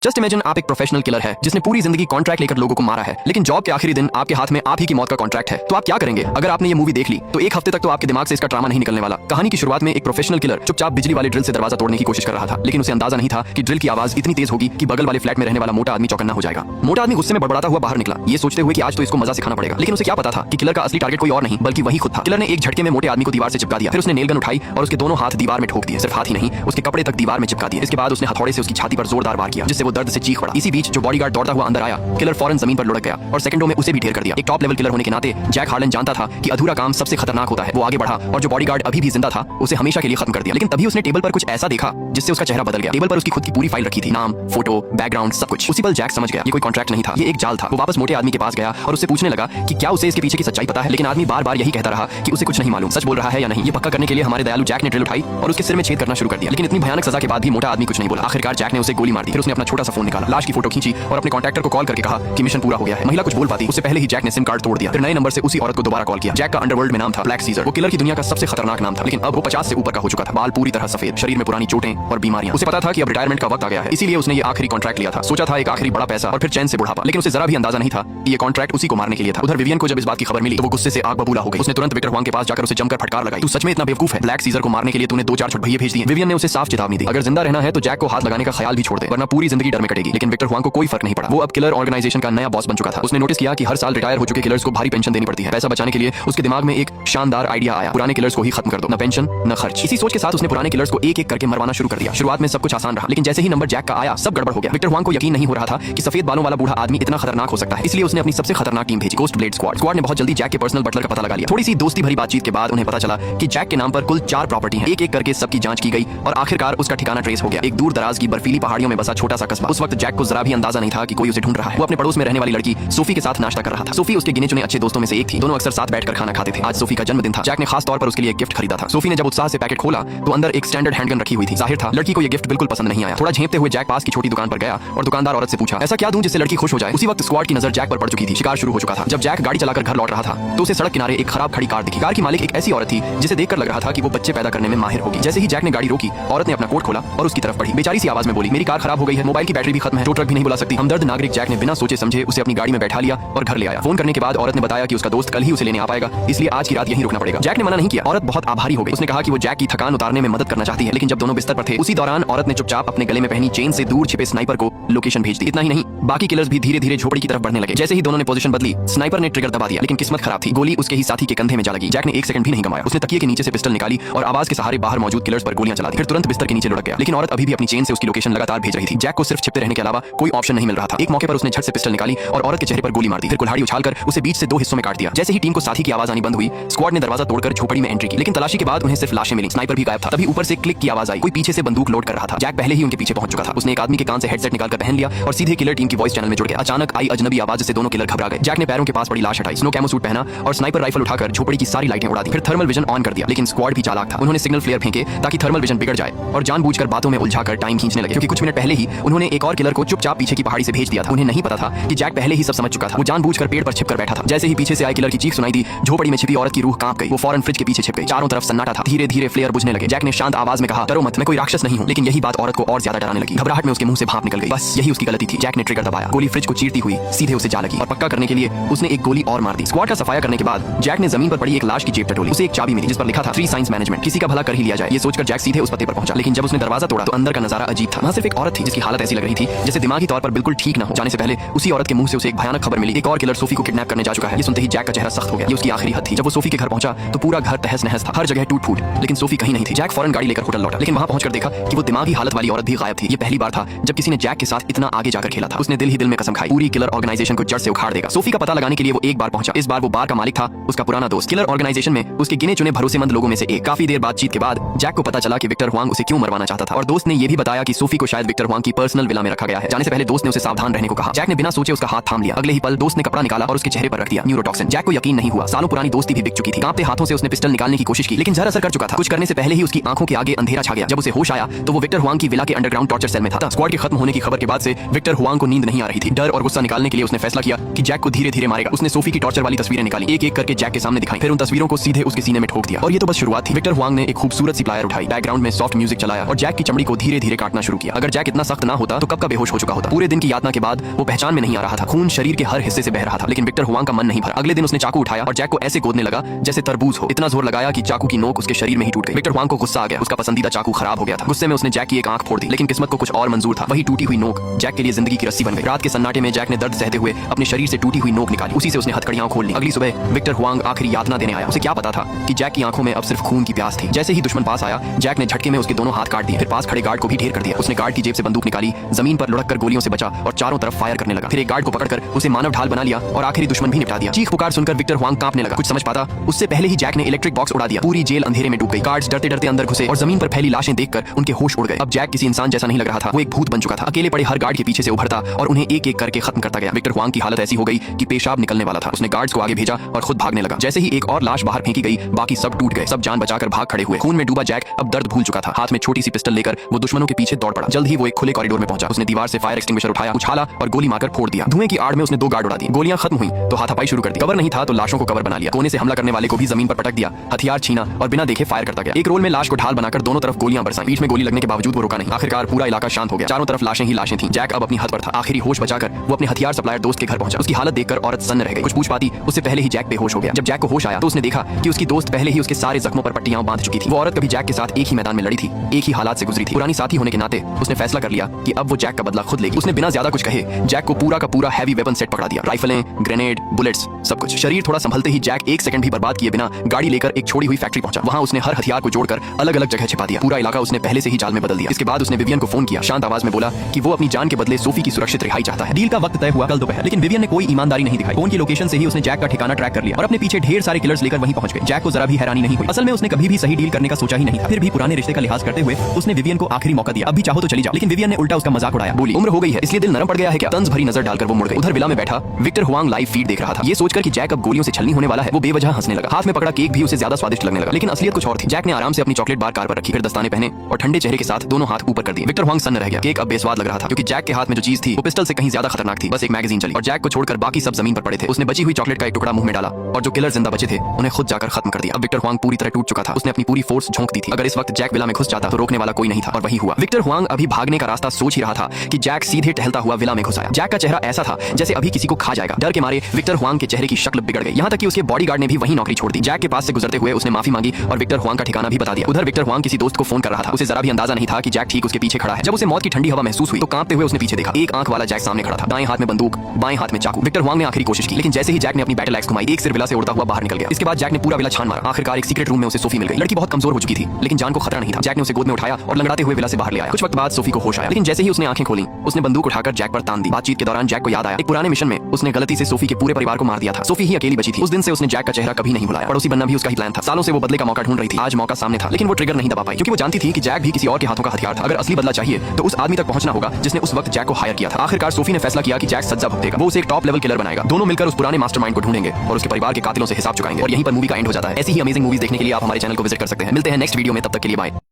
Just imagine आप एक professional killer है जिसने पूरी जिंदगी कॉन्ट्रैक्ट लेकर लोगों को मारा है, लेकिन जॉब के आखिरी दिन आपके हाथ में आप ही की मौत का कॉन्ट्रैक्ट है। तो आप क्या करेंगे? अगर आपने ये मूवी देख ली तो एक हफ्ते तक तो आपके दिमाग से इसका ड्रामा नहीं निकलने वाला। कहानी की शुरुआत में एक प्रोफेशनल किलर चुपचाप बिजली वाले ड्रिल से दरवाजा तोड़ने की कोशिश कर रहा था, लेकिन उसे अंदाजा नहीं था कि ड्रिल की आवाज इतनी तेज होगी कि बगल वाले फ्लैट में रहने वाला मोटा आदमी चौकन्ना हो जाएगा। मोटा आदमी गुस्से में बड़बड़ाता हुआ बाहर निकला, ये सोचते हुए कि आज तो इसको मजा सिखाना पड़ेगा। लेकिन उसे क्या पता था कि किलर का असली टारगेट कोई और नहीं बल्कि वही खुद था। किलर ने एक झटके में मोटे आदमी को दीवार से चिपका दिया, फिर उसने नेल गन उठाई और उसके दोनों हाथ दीवार में ठोक दिए। सिर्फ हाथ ही नहीं, उसके कपड़े तक दीवार में चिपका दिए। इसके बाद उसने हथौड़े से उसकी छाती पर जोरदार वार किया, जिससे वो दर्द से चीख पड़ा। इसी बीच जो बॉडीगार्ड दौड़ता हुआ अंदर आया, किलर फौरन जमीन पर लुढ़क गया और सेकंडों में उसे भी ढेर कर दिया। एक टॉप लेवल किलर होने के नाते जैक हार्लन जानता था कि अधूरा काम सबसे खतरनाक होता है। वो आगे बढ़ा और जो बॉडीगार्ड अभी भी जिंदा था उसे हमेशा के लिए खत्म कर दिया। लेकिन तभी उसने टेबल पर कुछ ऐसा देखा जिससे उसका चेहरा बदल गया। टेबल पर उसकी खुद की पूरी फाइल रखी थी, नाम, फोटो, बैकग्राउंड, सब कुछ। उसी पल जैक समझ गया ये कोई कॉन्ट्रैक्ट नहीं था, ये एक जाल था। वो वापस मोटे आदमी के पास गया और उससे पूछने लगा कि क्या उसे इसके पीछे की सच्चाई पता है। लेकिन आदमी बार बार यही कहता रहा कि उसे कुछ नहीं मालूम, सच बोल रहा है या नहीं। ये पक्का करने के लिए हमारे दयालु जैक ने ड्रिल उठाई और उसके सिर में छेद करना शुरू कर दिया। लेकिन इतनी भयानक सजा के बाद भी मोटा आदमी कुछ नहीं बोला। आखिरकार जैक ने उसे गोली मार दी। फिर उसने अपना छोटा सा फोन निकाला, लाश की फोटो खींची और अपने कॉन्टैक्टर को कॉल करके कहा कि मिशन पूरा हो गया है। महिला कुछ बोल पाती उससे पहले ही जैक ने सिम कार्ड तोड़ दिया। फिर नए नंबर से उसी औरत को दोबारा कॉल किया। जैक का अंडरवर्ल्ड में नाम था ब्लैक सीजर। वो किलर की दुनिया का सबसे खतरनाक नाम था, लेकिन अब वो 50 से ऊपर का हो चुका था। बाल पूरी तरह सफेद, शरीर में पुरानी चोटें और बीमारियां। उसे पता था कि अब रिटायरमेंट का वक्त आ गया है, इसीलिए उसने ये आखिरी कॉन्ट्रैक्ट लिया था। सोचा था एक आखिरी बड़ा पैसा और फिर चैन से बुढ़ापा। लेकिन उसे जरा भी अंदाजा नहीं था कि ये कॉन्ट्रैक्ट उसी को मारने के लिए था। उधर विवियन को जब इस बात की खबर मिली तो वो गुस्से से आग बबूला हो गई। उसने तुरंत विक्टर हुआंग के पास जाकर उसे जमकर फटकार लगाई। तू सच में इतना बेवकूफ है? ब्लैक सीजर को मारने के लिए तूने 2-4 छुटभइये भेज दिए। विवियन ने उसे साफ चेतावनी दी, अगर जिंदा रहना है तो जैक को हाथ लगाने का ख्याल भी छोड़ दे, वरना पूरी जिंदगी डर में कटेगी। लेकिन विक्टर हुआंग को कोई फर्क नहीं पड़ा। वो अब किलर ऑर्गेनाइजेशन का नया बॉस बन चुका था। उसने नोटिस किया कि हर साल रिटायर हो चुके किलर्स को भारी पेंशन देनी पड़ती है। पैसा बचाने के लिए उसके दिमाग में एक शानदार आइडिया आया, पुराने किलर्स को ही खत्म कर दो, न पेंशन न खर्च। इसी सोच के साथ उसने पुराने किलर्स को एक एक करके मरवाना शुरू कर दिया। शुरुआत में सब कुछ आसान रहा, लेकिन जैसे ही नंबर जैक का आया सब गड़बड़ हो गया। विक्टर हुआंग को यकीन नहीं हो रहा था कि सफेद बालों वाला बूढ़ा आदमी इतना खतरनाक हो सकता है। इसलिए उसने अपनी सबसे खतरनाक टीम भेजी, गोस्ट ब्लेड स्क्वाड। स्क्वाड ने बहुत जल्दी जैक के पर्सनल बटलर का पता लगा लिया। थोड़ी सी दोस्ती भरी बातचीत के बाद उन्हें पता चला कि जैक के नाम पर कुल 4 प्रॉपर्टी हैं। एक एक करके सबकी जांच की गई और आखिरकार उसका ठिकाना ट्रेस हो गया, एक दूर दराज की बर्फीली पहाड़ियों में बसा छोटा सा कस्बा। उस वक्त जैक को जरा भी अंदाजा नहीं था कि कोई उसे ढूंढ रहा है। वो अपने पड़ोस में रहने वाली लड़की सोफी के साथ नाश्ता कर रहा था। सोफी उसके गिने चुने अच्छे दोस्तों में से एक थी। दोनों अक्सर साथ बैठकर खाना खाते थे। आज सोफी का जन्मदिन था। जैक ने खास तौर पर उसके लिए एक गिफ्ट खरीदा था। सोफी ने जब उत्साह से पैकेट खोला तो अंदर एक स्टैंडर्ड हैंडगन रखी हुई थी। जाहिर था लड़की को ये गिफ्ट बिल्कुल पसंद नहीं आया। थोड़ा झेंपते हुए जैक पास की छोटी दुकान पर गया और दुकानदार औरत से पूछा, ऐसा क्या दूं जिससे लड़की खुश हो जाए। उसी वक्त स्क्वाड की नजर जैक पर पड़ चुकी थी। शिकार शुरू हो चुका था। जब जैक गाड़ी चलाकर घर लौट रहा था तो उसे सड़क किनारे एक खराब खड़ी कार दिखी। कार की मालिक एक ऐसी औरत थी जिसे देखकर लग रहा था कि वो बच्चे पैदा करने में माहिर होगी। जैसे ही जैक ने गाड़ी रोकी, औरत ने अपना कोट खोला और उसकी तरफ बढ़ी। बेचारी सी आवाज में बोली, मेरी कार खराब हो गई है, मोबाइल की बैटरी भी खत्म है, टो ट्रक भी नहीं बुला सकती। हमदर्द नागरिक जैक ने बिना सोचे समझे उसे अपनी गाड़ी में बैठा लिया और घर ले आया। फोन करने के बाद औरत ने बताया कि उसका दोस्त कल ही उसे लेने आ पाएगा, इसलिए आज की रात यहीं रुकना पड़ेगा। जैक ने मना नहीं किया। औरत बहुत आभारी हो गई। उसने कहा कि वो जैक की थकान उतारने में मदद करना चाहती है। लेकिन जब दोनों बिस्तर पर थे उसी दौरान औरत ने चुपचाप अपने गले में पहनी चेन से दूर छिपे स्नाइपर को लोकेशन भेज दी। इतना ही नहीं, बाकी किलर्स भी धीरे धीरे झोपड़ी की तरफ बढ़ने लगे। जैसे ही दोनों ने पोजीशन बदली, स्नाइपर ने ट्रिगर दबा दिया, लेकिन किस्मत खराब थी, गोली उसके ही साथी के कंधे में जा लगी। जैक ने 1 सेकंड भी नहीं गंवाया। उसने तकिए के नीचे से पिस्टल निकाली और आवाज के सहारे बाहर मौजूद किलर्स पर गोलियां चला दी। फिर तुरंत बिस्तर के नीचे लुढ़क गया। लेकिन औरत अभी भी अपनी चेन से उसकी लोकेशन लगातार भेज रही थी। जैक को सिर्फ छिपते रहने के अलावा कोई ऑप्शन नहीं मिल रहा था। एक मौके पर उसने झट से पिस्टल निकाली और औरत के चेहरे पर गोली मार दी। फिर कुल्हाड़ी उछालकर उसे बीच से 2 हिस्सों में काट दिया। जैसे ही टीम को साथी की आवाज आनी बंद हुई, स्क्वाड ने दरवाजा तोड़कर झोपड़ी में एंट्री की। लेकिन तलाशी के बाद उन्हें सिर्फ लाशें मिली। स्नाइपर भी गायब था। तभी ऊपर से क्लिक की आवाज आई। कोई पीछे से बंदूक लोड कर रहा था। जैक पहले ही उनके पीछे पहुंच चुका था। उसने एक आदमी के कान से हेडसेट निकालकर पहन लिया और सीधे किलर टीम की वॉइस चैनल में जुड़ गया। अचानक आई अजनबी आवाज से दोनों किलर घबरा गए। जैक ने पैरों के पास पड़ी लाश हटाई, स्नो कैमो सूट पहना और स्नाइपर राइफल उठाकर झोपड़ी की सारी लाइटें उड़ा दी। फिर थर्मल विजन ऑन कर दिया। लेकिन स्क्वाड भी चालाक था। उन्होंने सिग्नल फ्लेयर फेंके ताकि थर्मल विजन बिगड़ जाए और जानबूझकर बातों में उलझाकर टाइम खींचने लगे, क्योंकि कुछ मिनट पहले ही उन्होंने एक और किलर को चुपचाप पीछे की पहाड़ी से भेज दिया था। उन्हें नहीं पता था कि जैक पहले ही सब समझ चुका था। वो जानबूझकर पेड़ पर छिपकर बैठा था। जैसे ही पीछे से आए किलर की चीख सुनाई दी, झोपड़ी में छिपी औरत की रूह कांप गई। वो फौरन फ्रिज के पीछे छिप गई। चारों तरफ सन्नाटा था। धीरे धीरे फ्लेयर बुझने लगे। जैक ने शांत आवाज में कहा, डरो मत, मैं कोई राक्षस नहीं हूं। लेकिन यही बात औरत को और ज्यादा डराने लगी। घबराहट में उसके मुंह से भाप निकल गई। बस यही उसकी गलती थी। जैक ने ट्रिगर दबाया। गोली फ्रिज को चीरती हुई सीधे उसे जा लगी और पक्का करने के लिए उसने एक गोली और मार दी। स्क्वाड का सफाया करने के बाद जैक ने जमीन पर पड़ी एक लाश की जेब टटोली। उसे एक चाबी मिली जिस पर लिखा था 3 साइंस मैनेजमेंट, किसी का भला कर ही लिया जाए। ये सोचकर जैक सीधे उस पते पर पहुंचा। लेकिन जब उसने दरवाजा तोड़ा तो अंदर का नजारा अजीब था। वहां सिर्फ एक औरत थी जिसकी हालत ऐसी लग रही थी जैसे दिमागी तौर पर बिल्कुल ठीक न हो। जाने से पहले उसी औरत के मुंह से उसे एक भयानक खबर मिली, एक और किलर सोफी को किडनैप करने जा चुका है। ये सुनते ही जैक का चेहरा सख्त हो गया। ये उसकी आखिरी हद थी। जब वो सोफी के घर पहुंचा तो पूरा घर तहस नहस था। हर जगह टूट फूट, लेकिन सोफी कहीं नहीं थी। जैक फौरन गाड़ी लेकर होटल लौटा, लेकिन वहां पहुंचकर देखा कि वो दिमागी हालत वाली औरत भी गायब थी। ये पहली बार था जब किसी ने जैक के साथ इतना आगे जाकर खेला था। उसने दिल ही दिल में कसम खाई, पूरी किलर ऑर्गेनाइजेशन को जड़ से उखाड़ देगा। सोफी का पता लगाने के लिए वो एक बार पहुंचा। इस बार वो बार का मालिक था उसका पुराना दोस्त। किलर ऑर्गेनाइजेशन में उसके गिने चुने भरोसेमंद लोगों में से एक। काफी देर बातचीत के बाद जैक को पता चला कि विक्टर हुआंग उसे क्यों मरवाना चाहता था और दोस्त ने ये भी बताया कि सोफी को शायद विक्टर हुआंग की पर्सनल विला में रखा गया है। जाने से पहले दोस्त ने उसे सावधान रहने को कहा। जैक ने बिना सोचे उसका हाथ थाम लिया। अगले ही पल दोस्त ने कपड़ा निकाला और उसके चेहरे पर रख दिया, न्यूरोटॉक्सिन। जैक को यकीन नहीं हुआ। सालों पुरानी दोस्ती भी बिक चुकी थी। कांपते हाथों से उसने पिस्टल निकालने की कोशिश की, लेकिन जहर असर कर चुका था। कुछ करने से पहले ही उसकी आंखों के आगे अंधेरा छा गया। जब उसे होश आया तो वो विक्टर हुआंग की विला के अंडरग्राउंड टॉर्चर सेल में था। स्क्वाड के खत्म होने की खबर के बाद से विक्टर हुआंग को नींद नहीं आ रही थी। डर और गुस्सा निकालने के लिए उसने फैसला किया कि जैक को धीरे धीरे मारेगा। उसने सोफी की टॉर्चर वाली तस्वीरें निकाली, एक एक करके जैक के सामने दिखाई, फिर उन तस्वीरों को सीधे उसके सीने में ठोक दिया। और ये तो बस शुरुआत थी। विक्टर हुआंग ने एक खूबसूरत सी प्लायर उठाई, बैकग्राउंड में सॉफ्ट म्यूजिक चलाया और जैक की चमड़ी को धीरे धीरे काटना शुरू किया। अगर जैक इतना सख्त ना होता होता तो कब का बेहोश हो चुका होता। पूरे दिन की यातना के बाद वो पहचान में नहीं आ रहा था। खून शरीर के हर हिस्से से बह रहा था, लेकिन विक्टर हुआंग का मन नहीं भरा। अगले दिन उसने चाकू उठाया और जैक को ऐसे गोदने लगा जैसे तरबूज हो। इतना जोर लगाया कि चाकू की नोक उसके शरीर में ही टूट गई। विक्टर हुआंग को गुस्सा आ गया। उसका पसंदीदा चाकू खराब हो गया था। गुस्से में उसने जैक की एक आंख फोड़ दी, लेकिन किस्मत को कुछ और मंजूर था। वही टूटी हुई नोक जैक के लिए जिंदगी की रस्सी बन गई। रात के सन्नाटे में जैक ने दर्द सहते हुए अपने शरीर से टूटी हुई नोक निकाली। उसी से उसने हथकड़ियां खोल ली। अगली सुबह विक्टर हुआंग आखिरी यातना देने आया। उसे क्या पता था कि जैक की आंखों में अब सिर्फ खून की प्यास थी। जैसे ही दुश्मन पास आया, जैक ने झटके में उसके दोनों हाथ काट दिए। फिर पास खड़े गार्ड को भी ढेर कर दिया। उसने गार्ड की जेब से बंदूक निकाली, जमीन पर लुढ़क कर गोलियों से बचा और चारों तरफ फायर करने लगा। फिर एक गार्ड को पकड़कर उसे मानव ढाल बना लिया और आखिरी दुश्मन भी निपटा दिया। चीख पुकार सुनकर विक्टर हुआंग कांपने लगा। कुछ समझ पाता उससे पहले ही जैक ने इलेक्ट्रिक बॉक्स उड़ा दिया। पूरी जेल अंधेरे में डूब गई। गार्ड्स डरते डरते अंदर घुसे और जमीन पर फैली लाशें देखकर उनके होश उड़ गए। अब जैक किसी इंसान जैसा नहीं लग रहा था, वो एक भूत बन चुका था। अकेले पड़े हर गार्ड के पीछे से उभरता और उन्हें एक एक करके खत्म करता गया। विक्टर हुआंग की हालत ऐसी हो गई कि पेशाब निकलने वाला था। उसने गार्ड्स को आगे भेजा और खुद भागने लगा। जैसे ही एक और लाश बाहर फेंकी गई, बाकी सब टूट गए। सब जान बचाकर भाग खड़े हुए। खून में डूबा जैक अब दर्द भूल चुका था। हाथ में छोटी सी पिस्टल लेकर वो दुश्मनों के पीछे दौड़ पड़ा। जल्द ही वो एक खुले कॉरिडोर में पहुंचा। उसने दीवार से फायर एक्सटिंग्विशर उठाया, उछाला और गोली मारकर फोड़ दिया। धुएं की आड़ में उसने 2 गार्ड उड़ा दिए। गोलियां खत्म हुई तो हाथापाई शुरू कर दी। कवर नहीं था तो लाशों को कवर बना लिया। कोने से हमला करने वाले को भी जमीन पर पटक दिया, हथियार छीना और बिना देखे फायर करता गया। एक रोल में लाश को ढाल बनाकर दोनों तरफ गोलियां बरसाई। बीच में गोली लगने के बावजूद वो रुका नहीं। आखिरकार पूरा इलाका शांत हो गया। चारों तरफ लाशें ही लाशें थीं। जैक अब अपनी हद पर था। आखिरी होश बचाकर वो अपने हथियार सप्लायर दोस्त के घर पहुंचा। उसकी हालत देखकर औरत सन्न रह गई। कुछ पूछ पाती उससे पहले ही जैक बेहोश हो गया। जब जैक को होश आया तो उसने देखा कि उसकी दोस्त पहले ही उसके सारे जख्मों पर पट्टियां बांध चुकी थी। वो औरत कभी जैक के साथ एक ही मैदान में लड़ी थी, एक ही हालात से गुजरी थी। पुरानी साथी होने के नाते उसने फैसला कर लिया कि अब वो जैक का बदला खुद लेगी। उसने बिना ज्यादा कुछ कहे जैक को पूरा का पूरा हैवी वेपन सेट पकड़ा दिया। राइफलें, ग्रेनेड, बुलेट्स, सब कुछ। शरीर थोड़ा संभलते ही जैक एक सेकंड भी बर्बाद किए बिना गाड़ी लेकर एक छोड़ी हुई फैक्ट्री पहुंचा। वहां उसने हर हथियार को जोड़कर अलग अलग जगह छिपा दिया। पूरा इलाका उसने पहले से ही जाल में बदल दिया। इसके बाद उसने विवियन को फोन किया। शांत आवाज में बोला कि वो अपनी जान के बदले सोफी की सुरक्षित रिहाई चाहता है। डील का वक्त तय हुआ कल दोपहर, लेकिन विवियन ने कोई ईमानदारी नहीं दिखाई। फोन की लोकेशन से ही उसने जैक का ठिकाना ट्रैक कर लिया और अपने पीछे ढेर सारे किलर्स लेकर वहीं पहुंच गए। जैक को जरा भी हैरानी नहीं हुई। असल में उसने कभी भी सही डील करने का सोचा ही नहीं था। फिर भी पुराने रिश्ते का लिहाज करते हुए उसने विवियन को आखिरी मौका दिया। अब भी चाहो तो चली जाओ। लेकिन विवियन ने उल्टा उसका मजाक उड़ाया। बोली, उम्र हो गई है इसलिए दिल नरम पड़ गया है क्या? तंज भरी नजर डालकर वो मुड़ गई। उधर विला में बैठा विक्टर हुआंग लाइव फीड देख रहा था। ये सोचकर कि जैक अब गोलियों से छलनी होने वाला है, वो बेवजह हंसने लगा। हाथ में पकड़ा केक भी उसे ज्यादा स्वादिष्ट लगने लगा, लेकिन असलियत कुछ और थी। जैक ने आराम से अपनी चॉकलेट बार कार पर रखी, फिर दस्ताने पहने और ठंडे चेहरे के साथ दोनों हाथ ऊपर कर दिए। विक्टर हुआंग सन्न रह गया। केक अब बेस्वाद लग रहा था क्योंकि जैक के हाथ में जो चीज थी वो पिस्टल से कहीं ज्यादा खतरनाक थी। बस एक मैगजीन चली और जैक को छोड़कर बाकी सब जमीन पर पड़े थे। उसने बची हुई चॉकलेट का एक टुकड़ा मुंह में डाला और जो किलर जिंदा बचे थे उन्हें खुद जाकर खत्म कर दिया। अब विक्टर हुआंग पूरी तरह टूट चुका था। उसने अपनी पूरी फोर्स झोंक दी थी। अगर इस वक्त जैक विला में घुस जाता तो रोकने वाला कोई नहीं था और वही हुआ। विक्टर हुआंग अभी भागने का रास्ता सोच ही रहा था कि जैक सीधे टहलता हुआ विला में घुस आया। जैक का चेहरा ऐसा था जैसे अभी किसी को खा जाएगा। डर के मारे विक्टर हुआंग के चेहरे की शक्ल बिगड़ गई। यहाँ तक कि उसके बॉडीगार्ड ने भी वही नौकरी छोड़ दी। जैक के पास से गुजरते हुए उसने माफी मांगी और विक्टर हुआंग का ठिकाना भी बता दिया। उधर विक्टर हुआंग किसी दोस्त को फोन कर रहा था। उसे जरा भी अंदाजा नहीं था कि जैक ठीक उसके पीछे खड़ा है। जब उसे मौत की ठंडी हवा महसूस हुई तो कांपते हुए उसने पीछे देखा। एक आंख वाला जैक सामने खड़ा था। दाएं हाथ में बंदूक, बाएं हाथ में चाकू। विक्टर हुआंग ने आखिरी कोशिश की, लेकिन जैसे ही जैक ने अपनी बैटल एक्स घुमाई, एक सिर विला से उड़ता हुआ बाहर निकल गया। इसके बाद जैक ने पूरा विला छान मारा। आखिरकार एक सीक्रेट रूम में उसे सोफी मिल गई। लड़की बहुत कमजोर हो चुकी थी, लेकिन जान को खतरा नहीं था। जैक ने उसे गोद में उठाया और लंगड़ाते हुए विला से बाहर ले आया। कुछ वक्त बाद सोफी को होश आया, लेकिन जैसे ही उसने आंखें खोली उसने बंदूक उठाकर जैक पर तान दी। बातचीत के दौरान जैक को याद आया एक पुराने मिशन में उसने गलती से सोफी के पूरे परिवार को मार दिया था। सोफी ही अकेली बची थी। उस दिन से उसने जैक का चेहरा कभी नहीं भुलाया। पड़ोसी बनना भी उसका ही प्लान था। सालों से वो बदले का मौका ढूंढ रही थी। आज मौका सामने था, लेकिन वो ट्रिगर नहीं दबा पाई क्योंकि वो जानती थी कि जैक भी किसी और के हाथों का हथियार था। अगर असली बदला चाहिए तो उस आदमी तक पहुंचना होगा जिसने उस वक्त जैक को हायर किया था। आखिरकार सोफी ने फैसला किया कि जैक सजा भुगतेगा। वो उसे एक टॉप लेवल किलर बनाएगा। दोनों मिलकर उस पुराने मास्टरमाइंड को ढूंढेंगे और उसके परिवार के कातिलों से हिसाब चुकाएंगे। और यहीं पर मूवी का एंड हो जाता है। ऐसी ही अमेजिंग मूवीज देखने के लिए आप हमारे चैनल को विजिट कर सकते हैं। मिलते हैं नेक्स्ट वीडियो में, तब तक के लिए बाय।